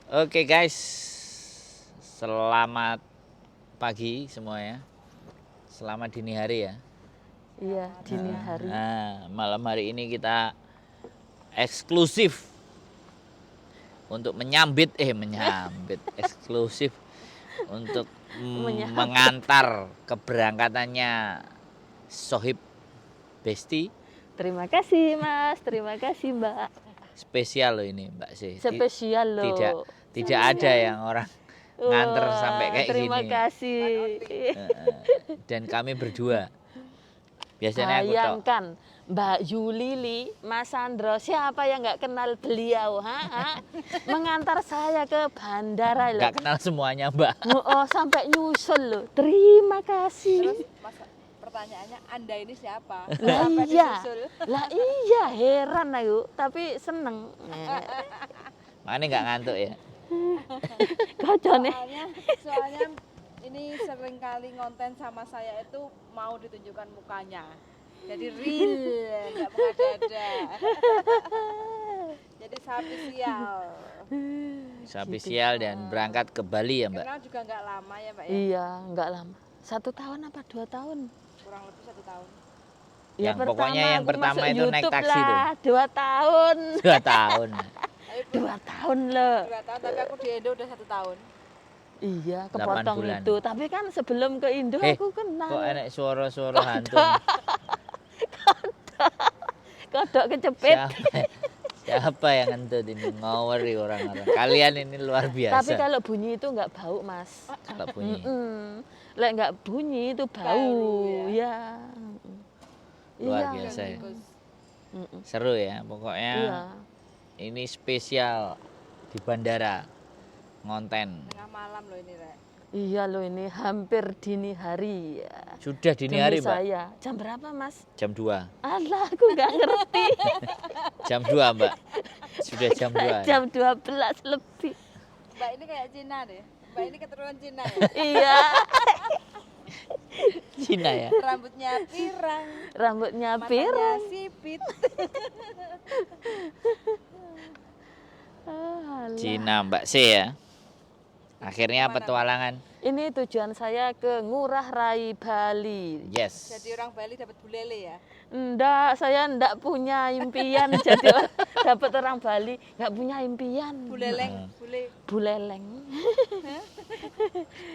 Oke guys, selamat pagi semuanya. Selamat dini hari ya. Iya, dini hari. Nah, malam hari ini kita eksklusif untuk menyambit eksklusif untuk mengantar keberangkatannya Sohib Besti. Terima kasih Mas, terima kasih Mbak. Spesial loh ini Mbak sih. Spesial loh. Tidak ada yang orang nganter sampai kayak terima gini. kasih. Dan kami berdua. Biasanya aku tok. Bayangkan Mbak Yulili, Mas Sandro, siapa yang nggak kenal beliau? Mengantar saya ke bandara loh. Nggak kenal semuanya Mbak. Oh, sampai nyusul loh. Terima kasih. Terus pertanyaannya, Anda ini siapa? Lah Sampai iya, disusul. lah iya heran aku, tapi seneng. Makanya nggak ngantuk ya. Kocone. Soalnya ini sering kali ngonten sama saya itu mau ditunjukkan mukanya. Jadi real, nggak mengada-ada. Jadi spesial. Spesial dan berangkat ke Bali ya Mbak. Kenal juga nggak lama ya Mbak ya? Iya, nggak lama. 1 tahun apa 2 tahun? Kurang lebih 1 tahun. Ya, Pokoknya yang aku pertama masuk itu naik YouTube taksi tuh. lah, 2 tahun. 2 tahun. Tapi 2 tahun loh. 2 tahun, tapi aku di Indo udah 1 tahun. Iya, 8 kepotong bulan. itu. Tapi kan sebelum ke Indo aku kenal. Kok enak suara-suara hantu? Kodok kecepit. Siapa yang ngentut ini? Ngawari orang-orang. Kalian ini luar biasa. Tapi kalau bunyi itu nggak bau, Mas. Kalau bunyi. Lek nggak bunyi itu bau, Bau, ya. Luar Iya. biasa ya. Bagus. Seru ya. Pokoknya Iya. ini spesial di bandara. Ngonten. Tengah malam loh ini, Rek. Iya loh, ini hampir dini hari. Ya. Sudah dini Demi hari Mbak. saya. Jam berapa, Mas? Jam 2. Alah, aku nggak ngerti. Jam 2 Mbak. Sudah jam 2. Jam 12 lebih. Mbak ini kayak Cina deh. Mbak ini keturunan Cina ya. Iya. Cina ya. Rambutnya pirang, Rambutnya matanya pirang. sipit. Alah. Cina Mbak C ya. Akhirnya petualangan. Ini tujuan saya ke Ngurah Rai, Bali. Yes. Jadi orang Bali dapat bulele ya. Enggak, saya enggak punya impian jadi dapat orang Bali, enggak punya impian. Buleleng, Buleleng.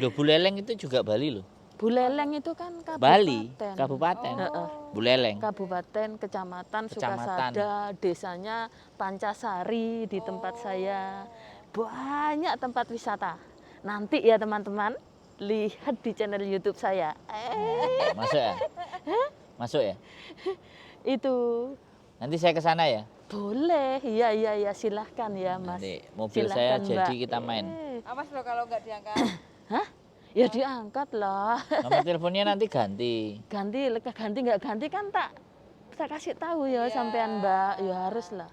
Loh Buleleng itu juga Bali loh. Buleleng itu kan kabupaten. Bali, kabupaten. Heeh. Buleleng. Kabupaten, kecamatan, Kecamatan. Sukasada, desanya Pancasari di tempat saya. Banyak tempat wisata. Nanti ya teman-teman, lihat di channel YouTube saya. Masuk ya? Masuk ya? Itu Nanti saya ke sana ya. boleh. Iya, silahkan ya Mas. Nanti mobil saya Silahkan, jadi Mbak. kita main. Awas loh kalau nggak diangkat. Hah? Ya diangkat lah. Nomor teleponnya nanti ganti. Ganti nggak ganti kan tak kasih tahu ya Iya. sampean Mbak. Ya harus lah.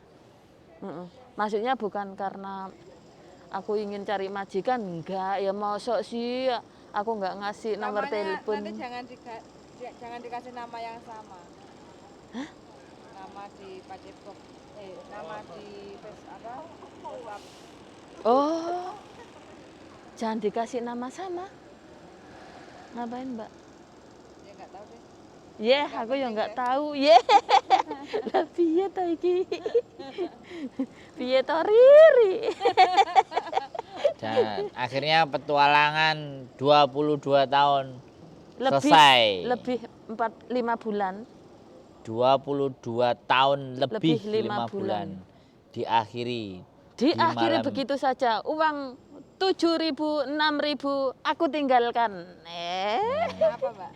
Maksudnya bukan karena aku ingin cari majikan, enggak. Ya mosok sih aku nggak ngasih nomor Namanya telepon. nanti jangan dikasih nama yang sama. Hah? Nama di Pacepok. Nama di WhatsApp. Oh. Jangan dikasih nama sama. Ngapain, Mbak? Ya nggak tahu deh. Aku yang nggak tahu. Lah piye to iki? Piye to Riri? Dan akhirnya petualangan 22 tahun Lebih selesai. 5 bulan. 22 tahun lebih Lebih 5 5 bulan. Diakhiri. Diakhiri malam. begitu saja. Uang 7.000, 6.000 aku tinggalkan. Kenapa, Mbak?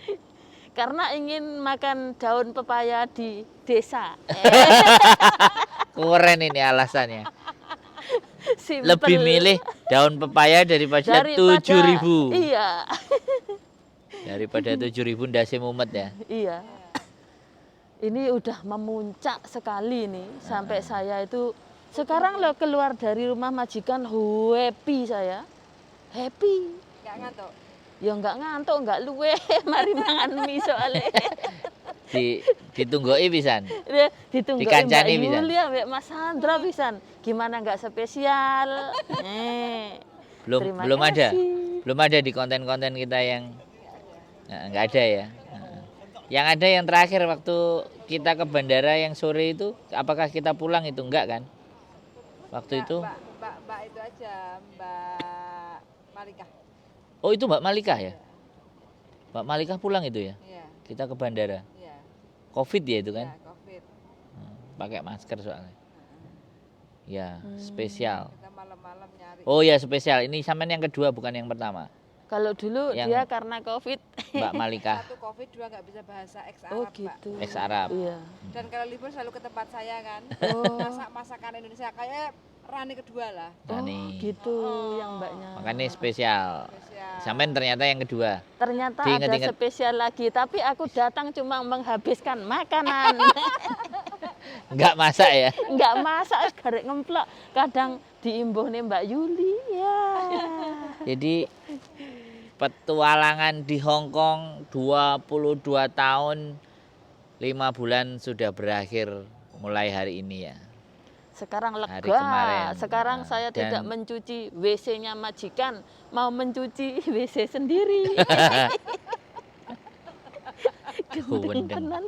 Karena ingin makan daun pepaya di desa. Keren ini alasannya. Simple. Lebih milih daun pepaya daripada 7.000. Iya. Daripada 7.000 ndase mumet ya. Iya. Ini udah memuncak sekali nih sampai saya itu sekarang loh keluar dari rumah majikan happy saya. Happy. Nggak ngantuk. Ya nggak ngantuk, nggak luwe, mari mangan mie soalnya. Ditunggoi pisan. Ditunggu Mbak Dikancani pisan. Yuli ambek Mas Sandra pisan. Gimana nggak spesial? Terima Belum ada. kasih. Belum ada di konten-konten kita yang nggak ada ya. Yang ada yang terakhir waktu kita ke bandara yang sore itu, apakah kita pulang itu enggak kan? Waktu itu. Mbak itu aja, Mbak Malika. Oh itu Mbak Malika ya? Mbak Malika pulang itu ya? Iya, Kita ke bandara. iya. Covid ya itu kan? Iya, Covid. Pakai masker soalnya. Ya, spesial. Kita malam-malam nyari. Oh ya spesial. Ini sampean yang kedua bukan yang pertama. Kalau dulu Yang- dia karena COVID. Mbak Malika, Satu Covid, dua nggak bisa bahasa ex Oh Arab, Mbak. gitu. ex Arab. Iya. Dan kalau libur selalu ke tempat saya kan. Oh. Masak masakan Indonesia kayak Rani kedua lah. Oh Nani. gitu yang mbaknya. Makanya spesial. Spesial. Sampean ternyata yang kedua. Ternyata Diinget-inget. ada spesial lagi, tapi aku datang cuma menghabiskan makanan. Enggak masak ya? Nggak masak, garek ngemplok. Kadang diimbuh nih Mbak Yuli ya. Jadi petualangan di Hong Kong 22 tahun 5 bulan sudah berakhir mulai hari ini ya. Sekarang Hari lega. kemarin. Sekarang Nah, saya dan- tidak mencuci WC-nya majikan, mau mencuci WC sendiri. Gendeng Wendeng. tenan.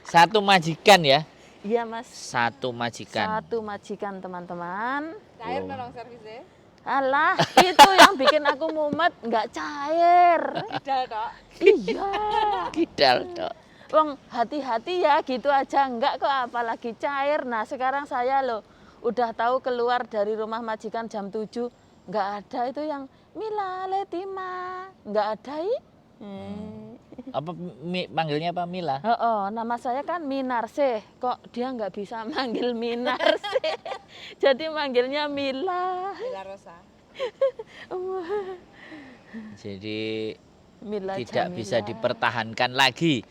Satu majikan ya. Iya Mas. Satu majikan. Satu majikan teman-teman. Cair Wow. nolong servisnya. Alah, itu yang bikin aku mumet, nggak cair. Tidak dok. Iya. Kidal tok. Wong hati-hati ya gitu aja enggak kok apalagi cair. Nah sekarang saya loh udah tahu keluar dari rumah majikan jam 7 nggak ada itu yang Mila Letima nggak ada Apa manggilnya apa Mila? Oh, nama saya kan Minarse kok dia nggak bisa manggil Minarse jadi manggilnya Mila. Bila Rosa. Jadi Mila tidak Jamila. bisa dipertahankan lagi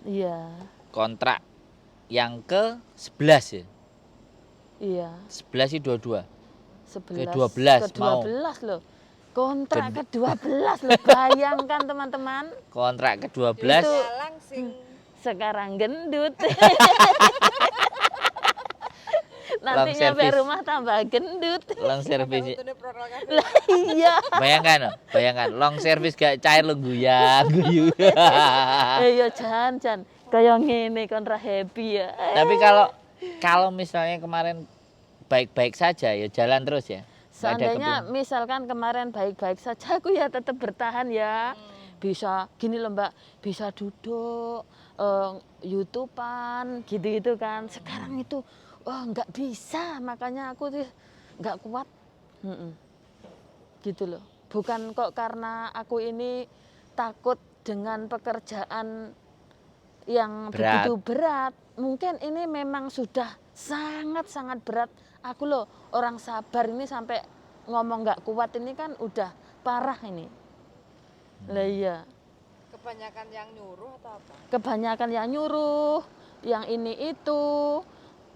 Iya, kontrak yang ke-11 ya. iya. 11 itu 22. 11 Ke-12 mau. ke-12 loh. Kontrak ke-12 loh. Bayangkan teman-teman. Kontrak ke-12 Itu- Jalang sing Sekarang gendut. Nanti Long nyampe service. rumah tambah gendut. long service. untune protokol kabeh. Lah iya. Bayangkan long service gak cair lo guyang guyu. Iya jan. Kayak ngene kon ra happy ya. Tapi kalau misalnya kemarin baik-baik saja ya jalan terus ya. Nggak ada Seandainya kepikiran. misalkan kemarin baik-baik saja aku ya tetap bertahan ya. Bisa gini loh Mbak, bisa duduk YouTubean gitu-gitu kan. Sekarang itu nggak bisa, makanya aku tuh nggak kuat. Gitu loh. Bukan kok karena aku ini takut dengan pekerjaan yang Berat. begitu berat. Mungkin ini memang sudah sangat-sangat berat. Aku loh orang sabar ini sampai ngomong nggak kuat ini kan udah parah ini. Lah iya. Kebanyakan yang nyuruh atau apa? Kebanyakan yang nyuruh, yang ini itu,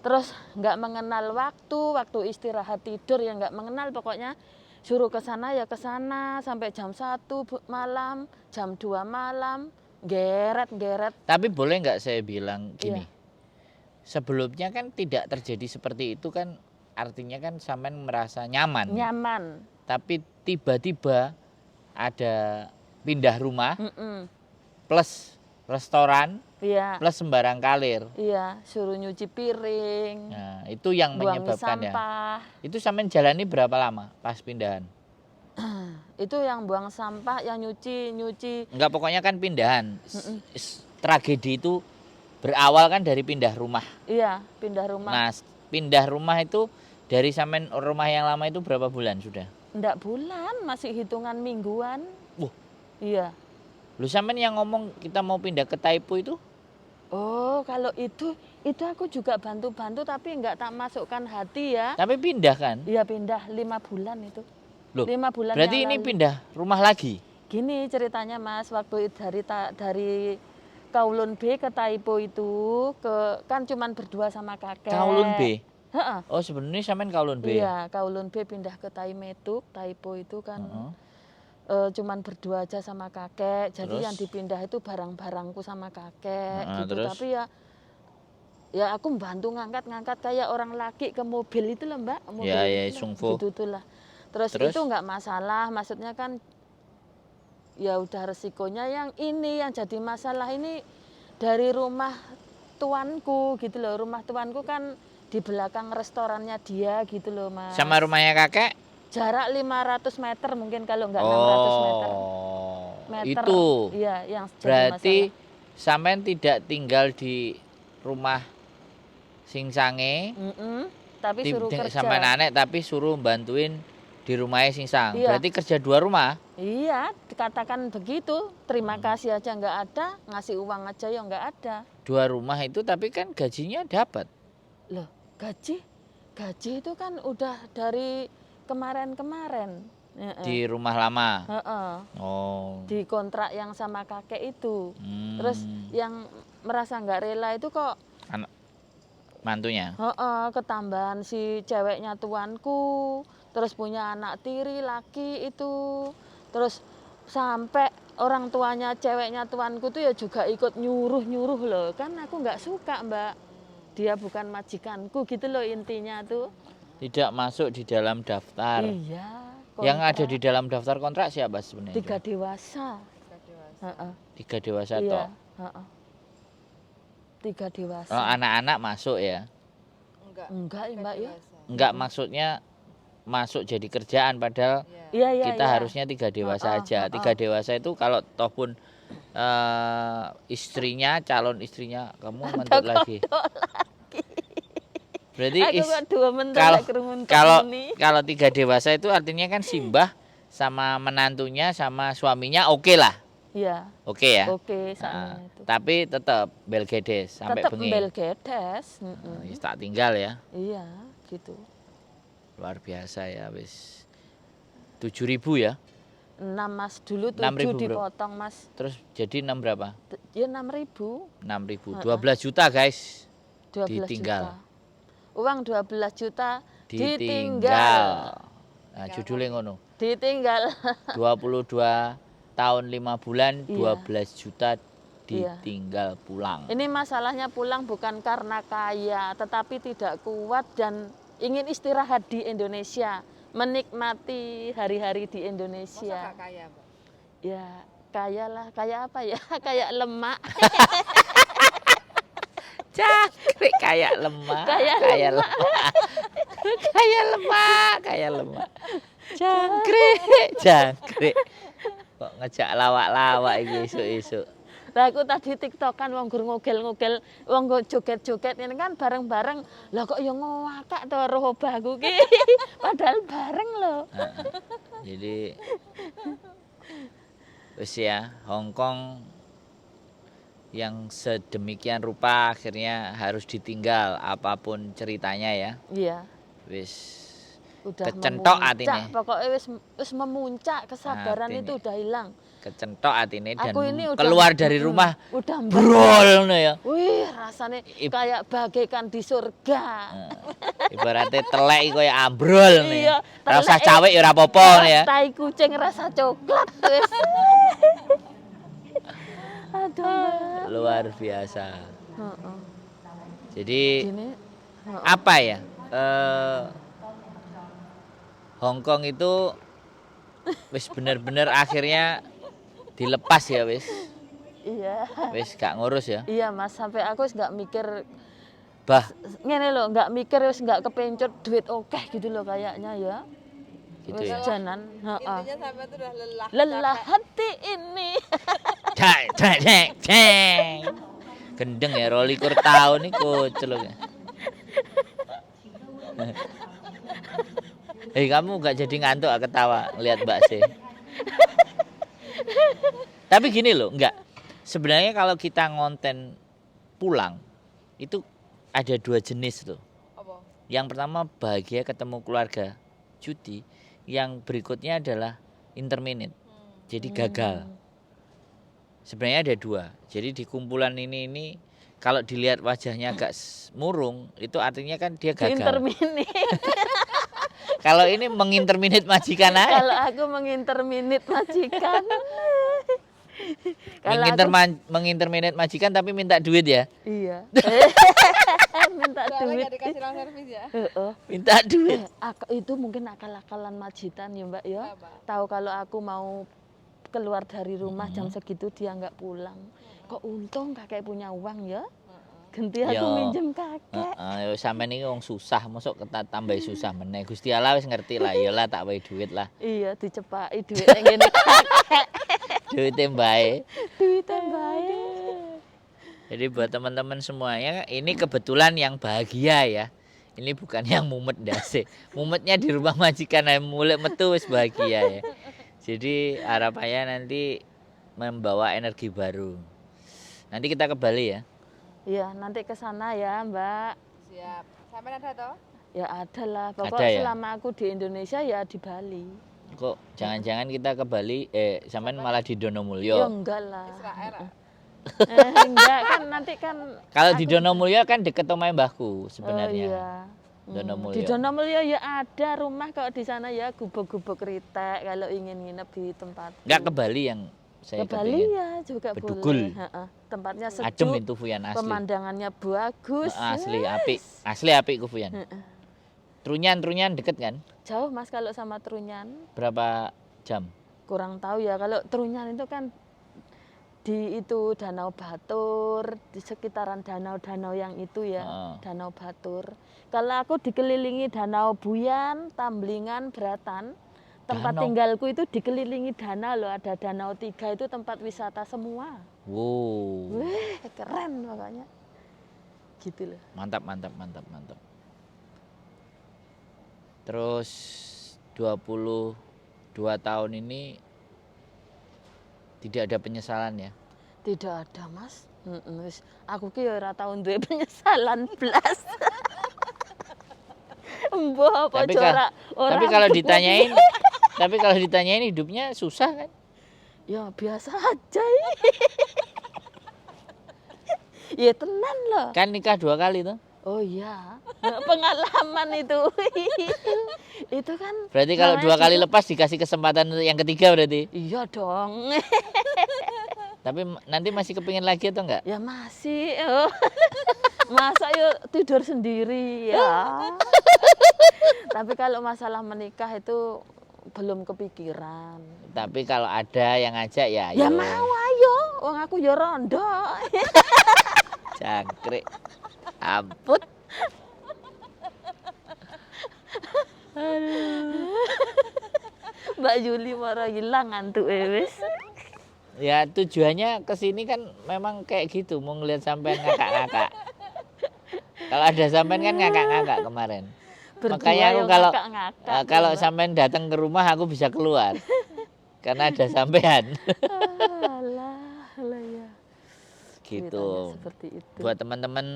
terus nggak mengenal waktu istirahat tidur ya nggak mengenal pokoknya suruh ke sana ya ke sana sampai jam 1 malam, jam 2 malam, geret. Tapi boleh nggak saya bilang gini? Iya. Sebelumnya kan tidak terjadi seperti itu kan artinya kan sampean merasa nyaman. Nyaman. Tapi tiba-tiba ada pindah rumah Mm-mm. plus restoran Iya, plus sembarang kalir. iya, suruh nyuci piring, Nah, itu yang buang menyebabkan ya. sampah. Itu sampean jalani berapa lama pas pindahan? Itu yang buang sampah, yang nyuci. Enggak pokoknya kan pindahan. Tragedi itu berawal kan dari pindah rumah. Iya, pindah rumah. Nah, pindah rumah itu dari sampean rumah yang lama itu berapa bulan sudah? Nggak bulan, masih hitungan mingguan. Wah. Iya. Lu sampean yang ngomong kita mau pindah ke Taipo itu? Oh, kalau itu aku juga bantu-bantu tapi nggak tak masukkan hati ya. Tapi pindah kan? Iya pindah 5 bulan itu. Loh, 5 bulan berarti yang ini lalu. pindah rumah lagi? Gini ceritanya Mas, waktu dari Kowloon B ke Taipo itu kan cuman berdua sama kakek. Kowloon B? Heeh. Oh sebenarnya sampean Kowloon B? Iya, Kowloon B pindah ke Taimetuk, Taipo itu kan. Heeh. cuman berdua aja sama kakek. Jadi Terus? yang dipindah itu barang-barangku sama kakek gitu. Terus? Tapi ya aku bantu ngangkat kayak orang laki ke mobil itu loh Mbak. Mobil Ya, itu loh, sungfo. gitu tuh lah. Terus itu nggak masalah, maksudnya kan ya udah resikonya. Yang ini yang jadi masalah ini dari rumah tuanku gitu loh. Rumah tuanku kan di belakang restorannya dia gitu loh Mas. Sama rumahnya kakek? Jarak 500 meter mungkin kalau nggak 600 meter. Itu. Iya, yang jadi Berarti masalah. sampean tidak tinggal di rumah sing sange, Tapi suruh kerja. sampean anek tapi suruh bantuin di rumahnya sing sang. Iya. Berarti kerja 2 rumah. Iya, dikatakan begitu. Terima kasih aja nggak ada, ngasih uang aja ya nggak ada. 2 rumah itu tapi kan gajinya dapat. Loh, gaji itu kan udah dari kemarin-kemarin. Di rumah lama. Heeh. Oh. Di kontrak yang sama kakek itu. Hmm. Terus yang merasa nggak rela itu kok Anak mantunya. ketambahan si ceweknya tuanku, terus punya anak tiri laki itu, terus sampai orang tuanya ceweknya tuanku tuh ya juga ikut nyuruh loh. Kan aku nggak suka Mbak, dia bukan majikanku gitu loh intinya tuh. Tidak masuk di dalam daftar. Iya. Yang ada kontrak. di dalam daftar kontrak siapa sebenarnya? 3 dewasa. 3 dewasa Iya. toh. 3 dewasa. Oh, anak-anak masuk ya? Enggak Mbak ya. Enggak, maksudnya masuk jadi kerjaan padahal Iya. kita harusnya 3 dewasa aja. 3 dewasa itu kalau toh pun istrinya, calon istrinya kamu mentuk lagi. Berarti Aku kok 2 mentok kalau lek kerungun kalau ini. kalau 3 dewasa itu artinya kan simbah sama menantunya sama suaminya oke lah. Iya. Oke ya. Oke, Nah, sama itu. tapi tetap belgedes sampai Tetap bengi. belgedes. Ya, tak tinggal ya. Iya, gitu. Luar biasa ya wis. 7.000 ya. 6 Mas, dulu 6.000 7 dipotong Mas. Terus jadi 6 berapa? Ya 6.000. 6.000. 12 juta guys. 12 Ditinggal. juta. Uang 12 juta Ditinggal. ditinggal. Nah, judulnya ngono. Ditinggal. 22 tahun 5 bulan, Iya. 12 juta Iya. ditinggal pulang. Ini masalahnya pulang bukan karena kaya, tetapi tidak kuat dan ingin istirahat di Indonesia, menikmati hari-hari di Indonesia. Masa gak kaya, Mbak? Ya, kaya lah, kaya apa ya? Kayak lemak. Cakrik kayak lemak. Kayak Kayak lemak. Kayak lemak, kayak lemak. Jangkrik. Kok ngejak lawak-lawak iki esuk-esuk. Lah aku tadi tiktokan wong gur ngogel-ngogel, wong nggo joget-joget ini kan bareng-bareng. Lah kok ya ngowakak to roh obahku ki. Padahal bareng loh. Jadi wis ya, Hong Kong yang sedemikian rupa akhirnya harus ditinggal apapun ceritanya ya. Iya. Wis Udah kecentok memuncak, atine. pokoknya wis memuncak, kesabaran Atine. itu udah hilang. Kecentok atine dan Aku ini udah keluar dari rumah udah brol ngono ya. Wih, rasanya kayak bagaikan di surga. Ibaratnya telek iki koyo ambrol nih. Iya, Ora usah telek. cawik ya ora apa-apa nih ya. Tai kucing rasa coklat wis. Aduh. Mbak. Luar biasa. Heeh. Jadi Gini. apa ya? Hong Kong itu wis bener-bener akhirnya dilepas ya wis. Iya. Wis gak ngurus ya. Iya Mas, sampai aku wis nggak mikir Bah, ngene loh, nggak mikir wis nggak kepencet duit oke gitu loh kayaknya ya. gitu Wis ya. janan, heeh. Intinya sampai itu udah lelah. Lelah hati ini. Cek cek cek cek. Gendeng ya 22 tahun nih kuceluk. Kamu gak jadi ngantuk ketawa lihat Mbak C. Tapi gini loh, enggak. Sebenarnya kalau kita ngonten pulang itu ada 2 jenis tuh. Apa? Yang pertama bahagia ketemu keluarga, cuti. Yang berikutnya adalah interminute. Jadi gagal. Sebenarnya ada 2. Jadi di kumpulan ini kalau dilihat wajahnya agak murung, itu artinya kan dia gagal. Intermini. Kalau ini menginterminate majikan aja. Kalau aku menginterminate majikan. Kalau aku, Menginterminate majikan tapi minta duit ya. iya. Minta Soalnya duit. nggak dikasih ruang servis ya. Heeh. Minta duit. Itu mungkin akal-akalan majikan ya Mbak ya. Apa? Tahu kalau aku mau keluar dari rumah jam segitu dia nggak pulang. Kok untung kakek punya uang ya? Ganti aku Yo. minjem kakek. Heeh, sampean iki wong susah, mosok tambah susah meneh. Gusti Allah wis ngerti lah, ya lah tak wae duit lah. Iya dicepaki duit ngene kakek. Duite mbae. Duitnya baik. Jadi buat teman-teman semuanya, ini kebetulan yang bahagia ya. Ini bukan yang mumet ndase. Mumetnya di rumah majikan ae mulai metu wis bahagia ya. Jadi harapannya nanti membawa energi baru. Nanti kita ke Bali ya. Iya nanti ke sana ya Mbak. Siap. Sampai ada toh? Ya ada lah. Pokok Ada ya? selama aku di Indonesia ya di Bali. Kok jangan-jangan kita ke Bali sampean malah di Ya Donomulyo. enggak lah. Israel ah. Enggak kan nanti kan. Kalau di aku- Donomulyo kan deket omahe mbahku Oh sebenarnya. iya. Donomulyo. Di Donomulyo ya ada rumah kalau di sana ya gubuk-gubuk ritek kalau ingin nginep di tempat. Enggak ke Bali yang saya Ke Bali kepingin. ya juga Bedugul. boleh. Heeh. Tempatnya Adem sejuk, itu Fuyan asli. pemandangannya bagus. Asli Yes. apik. Asli apik ku Fuyan. Heeh. Trunyan deket kan? Jauh Mas kalau sama Trunyan. Berapa jam? Kurang tahu ya kalau Trunyan itu kan di itu Danau Batur, di sekitaran danau-danau yang itu ya, Heeh. Danau Batur. Kalau aku dikelilingi Danau Buyan, Tamblingan, Bratan. Tempat Danau? tinggalku itu dikelilingi danau loh, ada Danau Tiga itu tempat wisata semua. Wow. Wih, keren pokoknya. Gitu loh. Mantap. Terus 22 tahun ini tidak ada penyesalan ya. Tidak ada, Mas. Wis, aku ki ora tau duwe penyesalan blas. Mbah apa Tapi ora Tapi kalau ditanyain hidupnya susah kan? ya biasa aja. Ya tenan loh. Kan nikah 2 kali tuh. Oh iya, pengalaman itu. Itu kan. Berarti kalau namanya 2 kali juga- lepas dikasih kesempatan untuk yang ketiga berarti. Iya dong. Tapi nanti masih kepingin lagi atau enggak? Ya masih. Oh. Masa yuk tidur sendiri ya. Tapi kalau masalah menikah itu belum kepikiran. Tapi kalau ada yang ngajak ya Ya ayo. mau ayo, wong aku ya rondo. Jangkrik. Ampun. Mbak Yuli mara hilang ngantuk wis. Ya tujuannya ke sini kan memang kayak gitu, mau ngeliat sampean ngakak-ngakak. Kalau ada sampean kan ngakak-ngakak kemarin. Makanya aku kalau sampean datang ke rumah aku bisa keluar. Karena ada sampean. Alah ya. Gitu. Ceritanya seperti itu. Buat teman-teman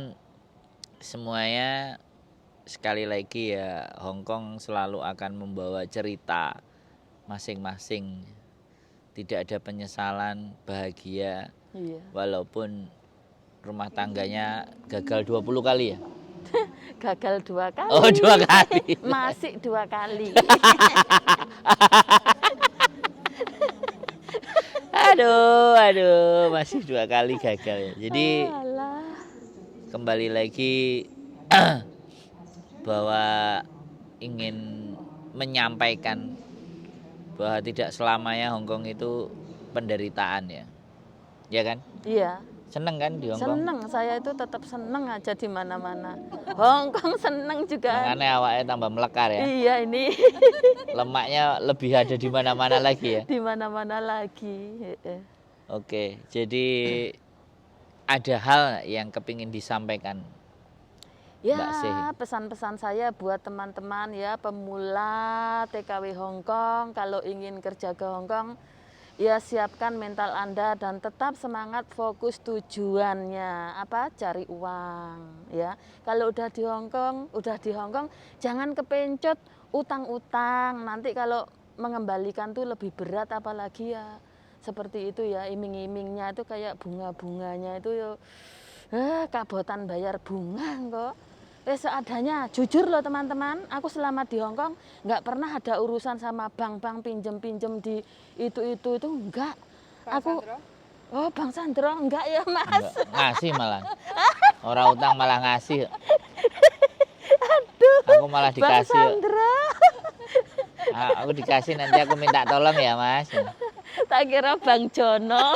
semuanya sekali lagi ya, Hongkong selalu akan membawa cerita masing-masing. Tidak ada penyesalan, bahagia Iya. walaupun rumah tangganya gagal 20 kali ya. Gagal 2 kali. Oh, 2 kali. Masih 2 kali. Aduh, masih 2 kali gagal ya. Jadi Alah. kembali lagi bahwa ingin menyampaikan bahwa tidak selamanya Hongkong itu penderitaan ya. Ya kan? Iya. Seneng kan di Hongkong? Seneng, saya itu tetap seneng aja di mana-mana. Hongkong seneng juga. Makanya awalnya tambah melekar ya. Iya ini Lemaknya lebih ada di mana-mana lagi ya. di mana-mana lagi. Oke, jadi ada hal yang kepingin disampaikan. Mbak Sih. Ya, pesan-pesan saya buat teman-teman ya pemula TKW Hongkong, kalau ingin kerja ke Hongkong, ya siapkan mental Anda dan tetap semangat fokus tujuannya apa? Cari uang ya. Kalau udah di Hongkong, jangan kepencet utang-utang. Nanti kalau mengembalikan tuh lebih berat apalagi ya. Seperti itu ya, iming-imingnya itu kayak bunga-bunganya itu ya kabotan bayar bunga kok. wes seadanya. Jujur loh teman-teman, aku selama di Hong Kong nggak pernah ada urusan sama bank-bank pinjem-pinjem di itu enggak. Bang Aku Sandro? oh Bang Sandro enggak ya Mas. Enggak, ngasih malah. Orang utang malah ngasih. Aku malah Bang dikasih. Sandro. Aku dikasih nanti aku minta tolong ya Mas. Tak kira Bang Jono.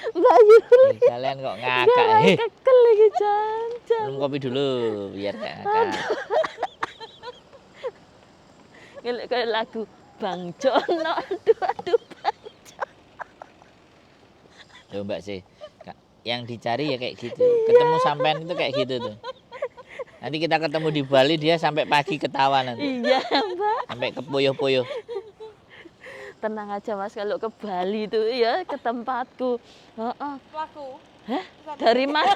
Mbak Yuli. Kalian kok ngakak. Heh, Kekel lagi janjan. minum kopi dulu biar gak ngakak. Kayak lagu Bang Jono. Aduh. Loh Mbak sih. Yang dicari ya kayak gitu. Ketemu sampean itu kayak gitu tuh. Nanti kita ketemu di Bali dia sampai pagi ketawa nanti. Iya Mbak. Sampai kepuyuh-puyuh. Tenang aja Mas, kalau ke Bali itu ya ke tempatku. Heeh. Pelaku. Hah? Dari mana?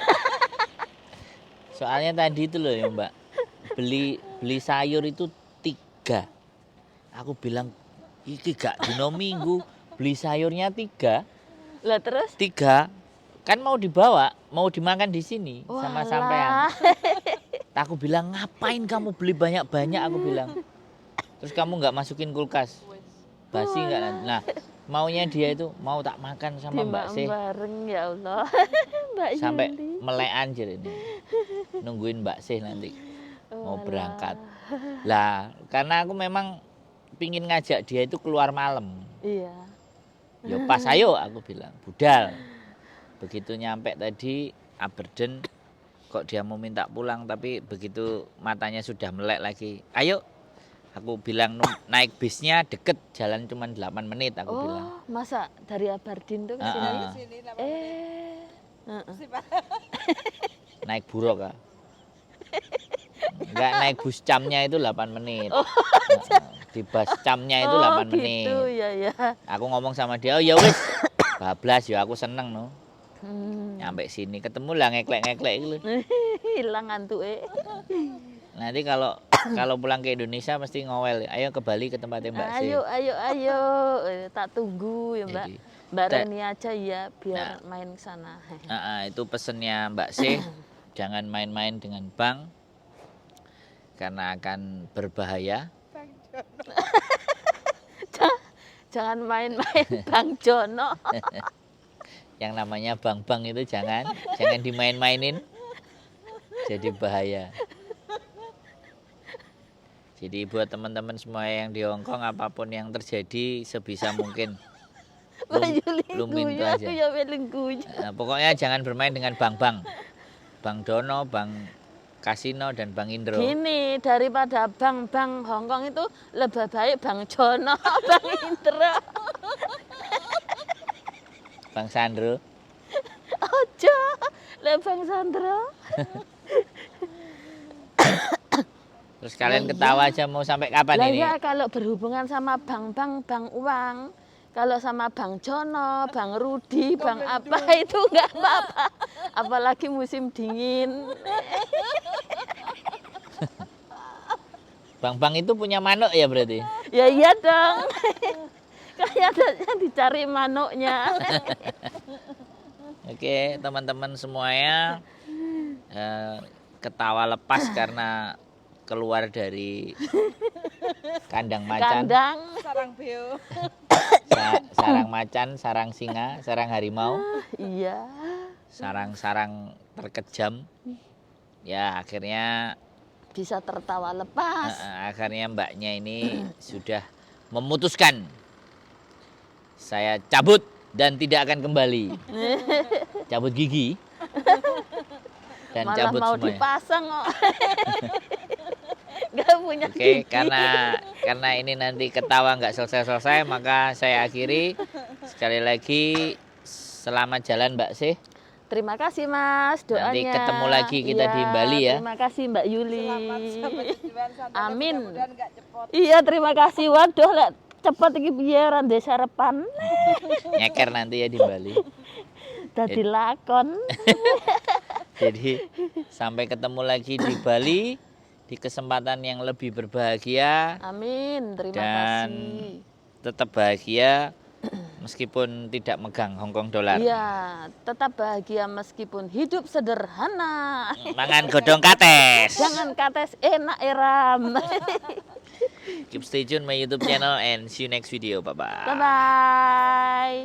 Soalnya tadi itu loh ya Mbak. Beli sayur itu 3. Aku bilang iki gak dino minggu beli sayurnya 3. Lah terus? 3 kan mau dibawa, mau dimakan di sini sama Walah. sampean. Aku bilang ngapain kamu beli banyak-banyak, aku bilang. Terus kamu nggak masukin kulkas, basi nggak nanti. Nah maunya dia itu mau tak makan sama Mbak Sih bareng ya Allah. Mbak sampai Yuli. melek anjir ini. Nungguin Mbak Sih nanti mau Walah. berangkat. Lah karena aku memang pingin ngajak dia itu keluar malam. Iya. Ya pas ayo aku bilang budal. Begitu nyampe tadi Aberdeen kok dia mau minta pulang tapi begitu matanya sudah melek lagi. Ayo. Aku bilang naik bisnya deket jalan cuma 8 menit aku bilang. Oh, masa dari Aberdeen tuh ke sini? Ah. Sini Heeh. si Pak. Naik buruk ah. Enggak naik bus camnya itu 8 menit. Di bus camnya itu 8 menit. Gitu ya. Aku ngomong sama dia, "Oh ya wis." Bablas ya aku seneng no. Hmm. Nyampe sini ketemu lah ngeklek-ngeklek gitu. Hilang antuke. Nanti kalau pulang ke Indonesia mesti ngowel. Ayo ke Bali ke tempatnya Mbak Sih. Ayo. Tak tunggu ya, Mbak. Jadi, Mbak te- Reni aja ya biar main ke sana. Itu pesennya Mbak Sih. Jangan main-main dengan bank karena akan berbahaya. Jangan main-main Bang Jono. Yang namanya bank-bank itu jangan dimain-mainin. Jadi bahaya. Jadi buat teman-teman semua yang di Hong Kong apapun yang terjadi sebisa mungkin lumin itu aja. Ya guyu. Nah, pokoknya jangan bermain dengan bank-bank. Bank Dono, Bank Kasino dan Bank Indro. Gini, daripada bank-bank Hong Kong itu lebih baik Bang Jono, Bang Indro. Bang Sandro. Ojo, le Bang Sandro. Terus kalian ketawa aja mau sampai kapan Lah ini? ya kalau berhubungan sama bank uang, kalau sama Bang Jono, Bang Rudi, Bang apa itu enggak apa-apa. Apalagi musim dingin. Bank-bank itu punya manuk ya berarti? Ya iya dong. Kayaknya dicari manuknya. Oke, teman-teman semuanya ketawa lepas karena keluar dari kandang macan, Kandang. Sarang beo. sarang macan, sarang singa, sarang harimau, Iya. sarang-sarang terkejam. Ya akhirnya Bisa tertawa lepas. akhirnya mbaknya ini sudah memutuskan saya cabut dan tidak akan kembali. Cabut gigi dan Malah cabut mau semuanya. dipasang kok. Gak punya Oke, gigi. karena ini nanti ketawa nggak selesai-selesai, maka saya akhiri. Sekali lagi selamat jalan Mbak Sih. Terima kasih Mas doanya. Nanti ketemu lagi kita di Iya, Bali ya. Terima kasih Mbak Yuli. Selamat sampai tujuan santai. Amin. Mudah-mudahan nggak cepot. Iya terima kasih. Waduh lek cepet iki piye rande sarapan. Nyeker nanti ya di Bali. Dadi lakon. Jadi sampai ketemu lagi di Bali di kesempatan yang lebih berbahagia Amin. Terima dan kasih. tetap bahagia Meskipun tidak megang Hongkong dolar. Iya, tetap bahagia meskipun hidup sederhana. Mangan godong kates. Jangan kates enak eram. Keep stay tune my YouTube channel and see you next video. Bye bye. Bye bye.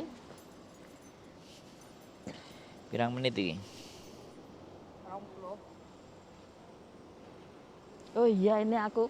Pirang menit iki? Oh iya ini aku